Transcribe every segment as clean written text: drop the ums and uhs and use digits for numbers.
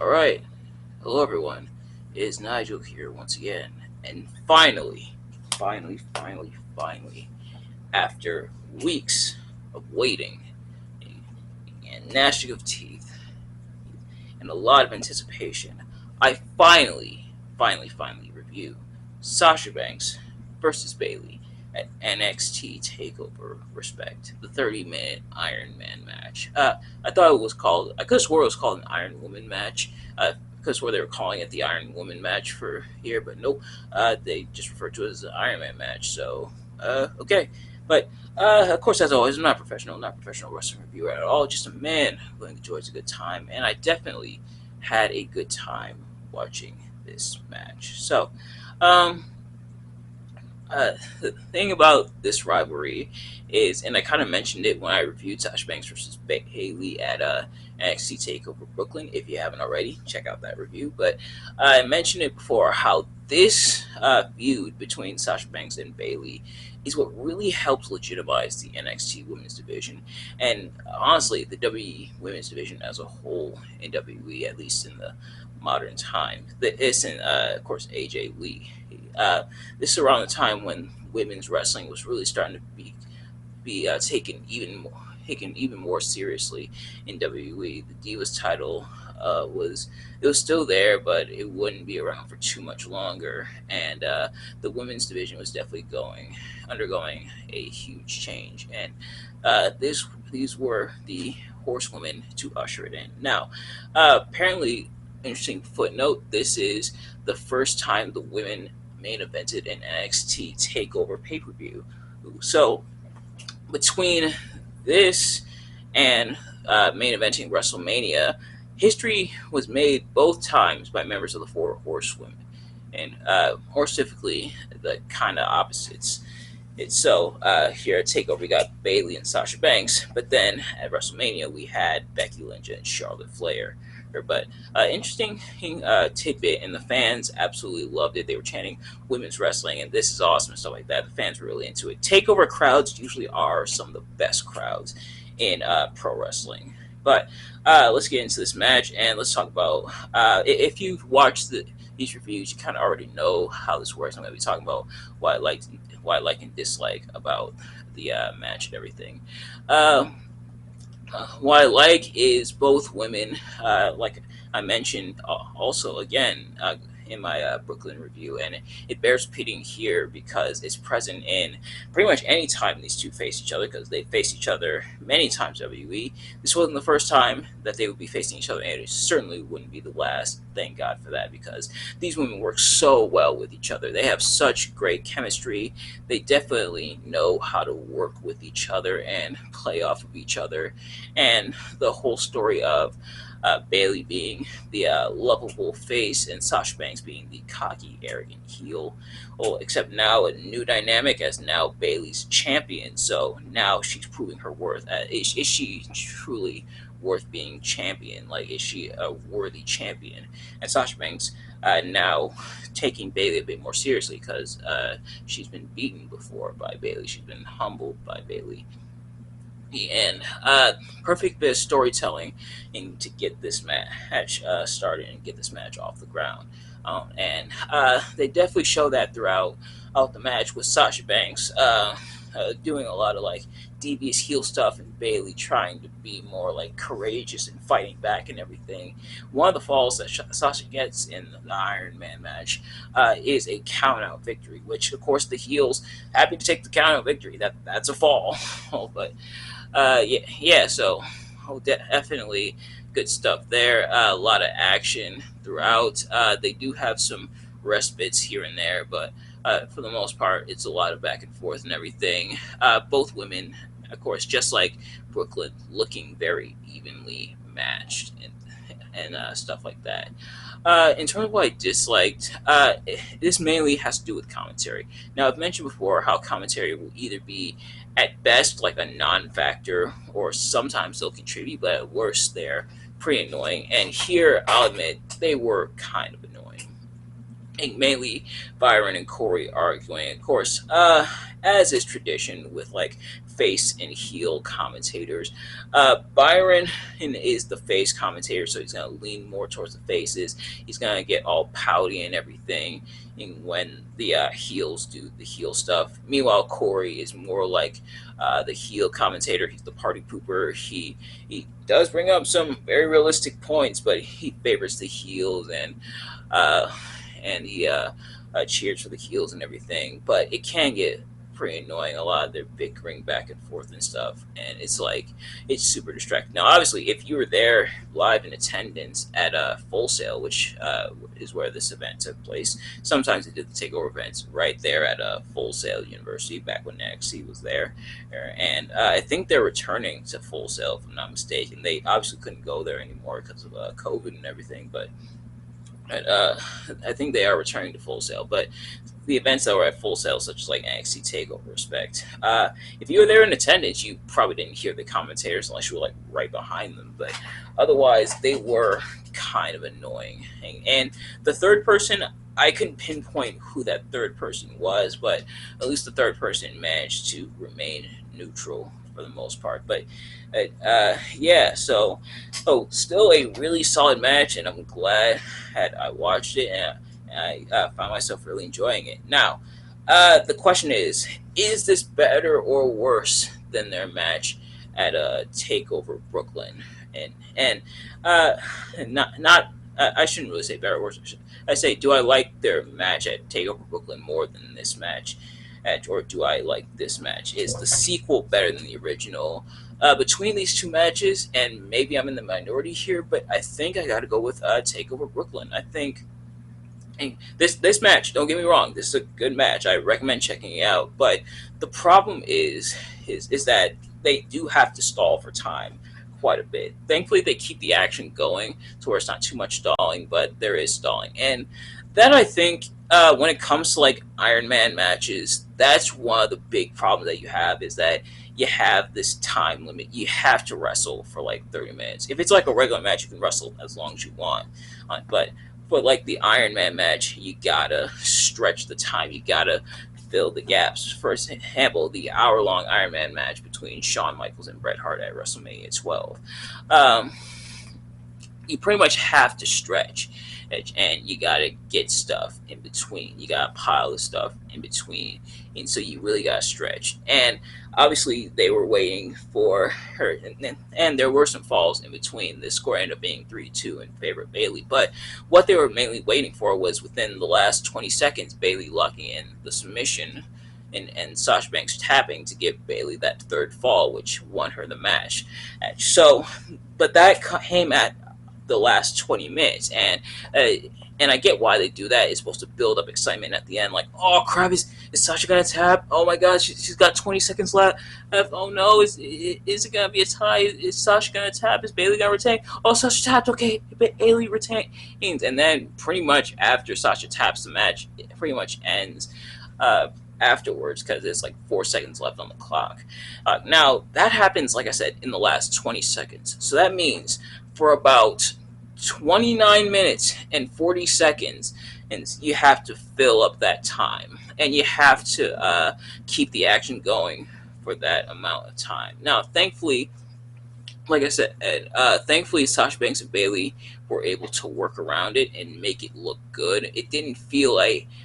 Alright, hello everyone. It is Nigel here once again. And finally, after weeks of waiting and gnashing of teeth and a lot of anticipation, I finally review Sasha Banks versus Bayley at NXT Takeover Respect, the 30-minute Iron Man match. I thought it was called, I could have swore it was called an Iron Woman match. Because where they were calling it the Iron Woman match for here, but nope, they just referred to it as the Iron Man match. So, okay, but of course, as always, I'm not a professional wrestling reviewer at all. Just a man who enjoys a good time, and I definitely had a good time watching this match. So, um, the thing about this rivalry is, and I kind of mentioned it when I reviewed Sasha Banks versus Bayley at NXT Takeover Brooklyn. If you haven't already, check out that review. But I mentioned it before how this feud between Sasha Banks and Bayley is what really helps legitimize the NXT Women's Division, and honestly, the WWE Women's Division as a whole in WWE, at least in the modern time. This and of course AJ Lee. This is around the time when women's wrestling was really starting to be taken even more seriously in WWE. The Divas title was still there, but it wouldn't be around for too much longer, and the women's division was definitely going undergoing a huge change, and these were the horsewomen to usher it in. Now, apparently, interesting footnote: this is the first time the women main evented an NXT Takeover pay per view. So between this and main eventing WrestleMania, history was made both times by members of the Four Horsewomen, and more specifically, the kind of opposites. Here at Takeover, we got Bayley and Sasha Banks, but then at WrestleMania, we had Becky Lynch and Charlotte Flair. But interesting tidbit, and the fans absolutely loved it. They were chanting women's wrestling, and this is awesome and stuff like that. The fans were really into it. Takeover crowds usually are some of the best crowds in pro wrestling. But let's get into this match, and let's talk about if you've watched these reviews, you kind of already know how this works. I'm going to be talking about what I like and dislike about the match and everything. What I like is both women, like I mentioned also again in my Brooklyn review, and it bears repeating here because it's present in pretty much any time these two face each other, because they face each other many times in WWE. This wasn't the first time that they would be facing each other, and it certainly wouldn't be the last. Thank God for that, because these women work so well with each other. They have such great chemistry. They definitely know how to work with each other and play off of each other, and the whole story of Bayley being the lovable face and Sasha Banks being the cocky, arrogant heel. Well, except now a new dynamic, as now Bayley's champion. So now she's proving her worth. Is she truly worth being champion? Like, is she a worthy champion? And Sasha Banks now taking Bayley a bit more seriously, because she's been beaten before by Bayley. She's been humbled by Bayley. And perfect bit of storytelling to get this match started and get this match off the ground. And they definitely show that throughout the match, with Sasha Banks doing a lot of like devious heel stuff, and Bayley trying to be more like courageous and fighting back and everything. One of the falls that Sasha gets in the Iron Man match is a count out victory, which of course the heels happy to take the count out victory. That's a fall, but yeah. So definitely good stuff there. A lot of action throughout. They do have some respites here and there, but for the most part, it's a lot of back and forth and everything. Both women, of course, just like Brooklyn, looking very evenly matched and stuff like that. In terms of what I disliked, this mainly has to do with commentary. Now, I've mentioned before how commentary will either be, at best, like a non-factor, or sometimes they'll contribute, but at worst, they're pretty annoying. And here, I'll admit, they were kind of annoying. And mainly Byron and Corey arguing, of course, as is tradition with like face and heel commentators. Byron is the face commentator, so he's going to lean more towards the faces. He's going to get all pouty and everything and when the heels do the heel stuff. Meanwhile, Corey is more like the heel commentator. He's the party pooper. He does bring up some very realistic points, but he favors the heels uh, and he cheers for the heels and everything. But it can get pretty annoying. A lot of their bickering back and forth and stuff, and it's super distracting. Now, obviously, if you were there live in attendance at Full Sail, which is where this event took place, sometimes they did the takeover events right there at Full Sail University back when NXT was there, and I think they're returning to Full Sail if I'm not mistaken. They obviously couldn't go there anymore because of COVID and everything, but I think they are returning to Full Sail. But the events that were at Full Sail, such as like NXT Takeover, respect. If you were there in attendance, you probably didn't hear the commentators unless you were like right behind them. But otherwise, they were kind of annoying. And the third person, I couldn't pinpoint who that third person was, but at least the third person managed to remain neutral for the most part. But yeah, so still a really solid match, and I'm glad that I watched it and I found myself really enjoying it. Now, the question is this better or worse than their match at Takeover Brooklyn? And not I shouldn't really say better or worse. I say, do I like their match at Takeover Brooklyn more than this match? Or do I like this match? Is the sequel better than the original? Between these two matches, and maybe I'm in the minority here, but I think I got to go with Takeover Brooklyn. I think this match, don't get me wrong, this is a good match. I recommend checking it out. But the problem is that they do have to stall for time quite a bit. Thankfully, they keep the action going to where it's not too much stalling, but there is stalling. And that I think when it comes to like Iron Man matches, that's one of the big problems that you have is that you have this time limit. You have to wrestle for like 30 minutes. If it's like a regular match, you can wrestle as long as you want. But for like the Iron Man match, you gotta stretch the time. You gotta fill the gaps. For example, the hour-long Iron Man match between Shawn Michaels and Bret Hart at WrestleMania 12. Um, you pretty much have to stretch and you gotta get stuff in between. You gotta pile the stuff in between, and so you really gotta stretch. And obviously, they were waiting for her, and there were some falls in between. The score ended up being 3-2 in favor of Bayley, but what they were mainly waiting for was within the last 20 seconds, Bayley locking in the submission. And Sasha Banks tapping to give Bayley that third fall, which won her the match. So, but that came at the last 20 minutes, and I get why they do that. It's supposed to build up excitement at the end, like, oh crap, is Sasha gonna tap? Oh my god, she's got 20 seconds left. Oh no, is it gonna be a tie? Is Sasha gonna tap? Is Bayley gonna retain? Oh, Sasha tapped. Okay, Bayley retains, and then pretty much after Sasha taps, the match it pretty much ends. Afterwards, because there's like 4 seconds left on the clock. Now that happens, like I said, in the last 20 seconds. So that means for about 29 minutes and 40 seconds, and you have to fill up that time, and you have to keep the action going for that amount of time. Now, thankfully, like I said, thankfully Sasha Banks and Bayley were able to work around it and make it look good. It didn't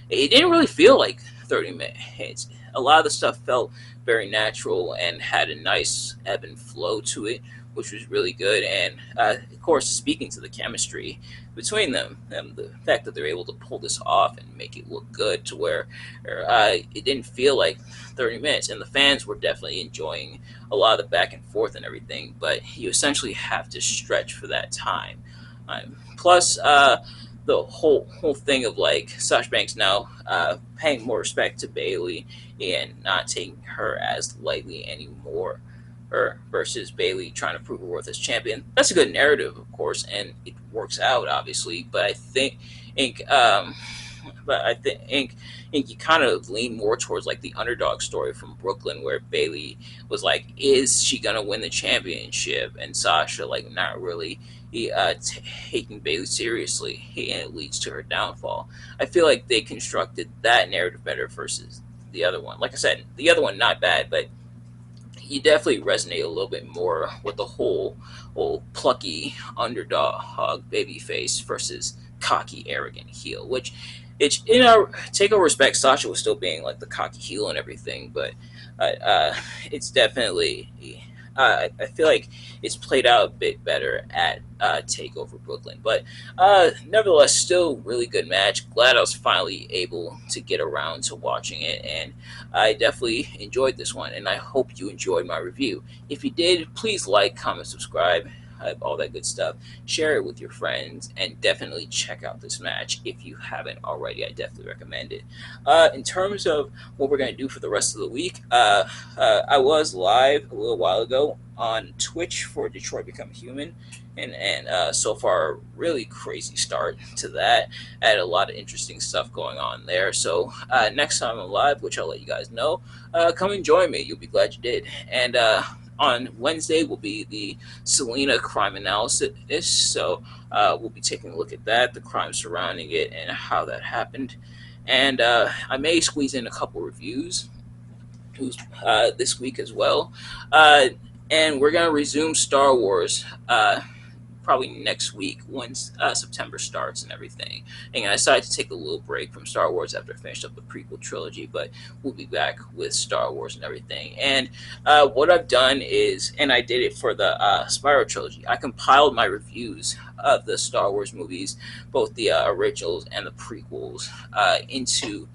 really feel like 30 minutes. A lot of the stuff felt very natural and had a nice ebb and flow to it, which was really good. And of course, speaking to the chemistry between them, the fact that they're able to pull this off and make it look good to where it didn't feel like 30 minutes. And the fans were definitely enjoying a lot of the back and forth and everything, but you essentially have to stretch for that time. Plus, the whole thing of like Sasha Banks now paying more respect to Bayley and not taking her as lightly anymore, or versus Bayley trying to prove her worth as champion. That's a good narrative, of course, and it works out obviously. But I think you kind of lean more towards like the underdog story from Brooklyn, where Bayley was like, is she gonna win the championship? And Sasha like not really taking Bayley seriously, and it leads to her downfall. I feel like they constructed that narrative better versus the other one. Like I said, the other one not bad, but you definitely resonate a little bit more with the whole plucky underdog babyface versus cocky arrogant heel, which it's in our takeover respect. Sasha was still being like the cocky heel and everything, but it's definitely. I feel like it's played out a bit better at Takeover Brooklyn, but nevertheless, still really good match. Glad I was finally able to get around to watching it, and I definitely enjoyed this one, and I hope you enjoyed my review. If you did, please like, comment, subscribe, all that good stuff. Share it with your friends, and definitely check out this match if you haven't already. I definitely recommend it. In terms of what we're going to do for the rest of the week, I was live a little while ago on Twitch for Detroit Become Human, and so far, really crazy start to that. I had a lot of interesting stuff going on there. So next time I'm live, which I'll let you guys know, come and join me. You'll be glad you did. And on Wednesday will be the Selena crime analysis. So we'll be taking a look at that, the crime surrounding it, and how that happened. And I may squeeze in a couple reviews this week as well. And we're going to resume Star Wars probably next week once September starts and everything. And I decided to take a little break from Star Wars after I finished up the prequel trilogy, but we'll be back with Star Wars and everything. And what I've done is, and I did it for the Spiral trilogy, I compiled my reviews of the Star Wars movies, both the originals and the prequels, into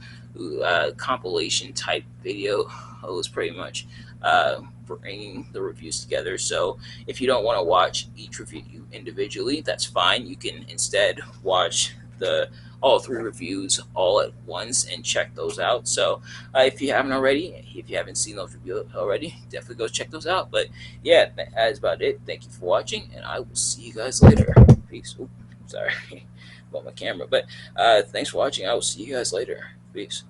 compilation type video. It was pretty much bringing the reviews together. So if you don't want to watch each review individually, that's fine. You can instead watch the all three reviews all at once and check those out. So if you haven't already, if you haven't seen those reviews already, definitely go check those out. But yeah, that's about it. Thank you for watching, and I will see you guys later. Peace. Ooh, sorry about my camera, but thanks for watching. I will see you guys later. Peace.